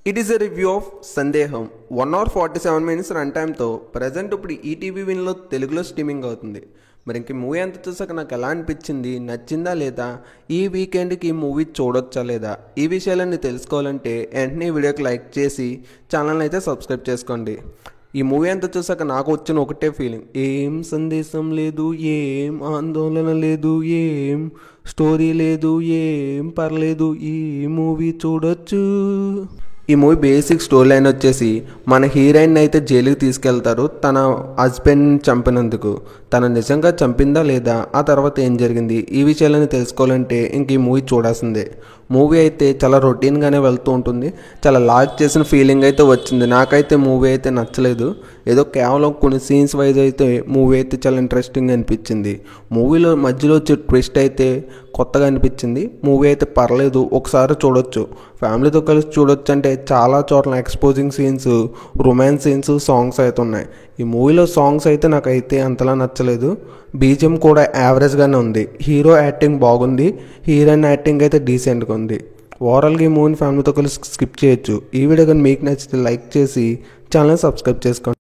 It is a review of సందేహం 1 hour 47 minutes run టైమ్తో present ఇప్పుడు ETV విన్లో తెలుగులో streaming అవుతుంది. మరి ఇంక మూవీ అంతా చూసాక నాకు ఎలా అనిపించింది, నచ్చిందా లేదా, ఈ వీకెండ్కి ఈ మూవీ చూడొచ్చా లేదా, ఈ విషయాలన్నీ తెలుసుకోవాలంటే వెంటనే వీడియోకి లైక్ చేసి ఛానల్ అయితే సబ్స్క్రైబ్ చేసుకోండి. ఈ మూవీ అంతా చూసాక నాకు వచ్చిన ఒకటే ఫీలింగ్, ఏం సందేశం లేదు, ఏం ఆందోళన లేదు, ఏం స్టోరీ లేదు, ఏం పర్లేదు, ఈ మూవీ చూడొచ్చు. ఈ మూవీ బేసిక్ స్టోరీ లైన్ వచ్చేసి మన హీరోయిన్ అయితే జైలుకి తీసుకెళ్తారు తన హస్బెండ్ చంపినందుకు. తను నిజంగా చంపిందా లేదా, ఆ తర్వాత ఏం జరిగింది, ఈ విషయాలని తెలుసుకోవాలంటే ఇంక ఈ మూవీ చూడాల్సిందే. మూవీ అయితే చాలా రొటీన్గానే వెళ్తూ ఉంటుంది. చాలా లాగ్ చేసిన ఫీలింగ్ అయితే వచ్చింది. నాకైతే మూవీ అయితే నచ్చలేదు. ఏదో కేవలం కొన్ని సీన్స్ వైజ్ అయితే మూవీ అయితే చాలా ఇంట్రెస్టింగ్ అనిపించింది. మూవీలో మధ్యలో వచ్చే ట్విస్ట్ అయితే కొత్తగా అనిపించింది. మూవీ అయితే పర్లేదు, ఒకసారి చూడొచ్చు, ఫ్యామిలీతో కలిసి చూడొచ్చు. అంటే చాలా చోట్ల exposing scenes, romance scenes, songs అయితే ఉన్నాయి. ఈ మూవీలో సాంగ్స్ అయితే నాకైతే అంతలా నచ్చలేదు. బీజిఎం కూడా యావరేజ్గానే ఉంది. హీరో యాక్టింగ్ బాగుంది, హీరోయిన్ యాక్టింగ్ అయితే డీసెంట్గా ఉంది. ఓవరాల్గా ఈ మూవీని ఫ్యామిలీతో కలిసి స్కిప్ చేయొచ్చు. ఈ వీడియో కానీ మీకు నచ్చితే లైక్ చేసి ఛానల్ సబ్స్క్రైబ్ చేసుకోండి.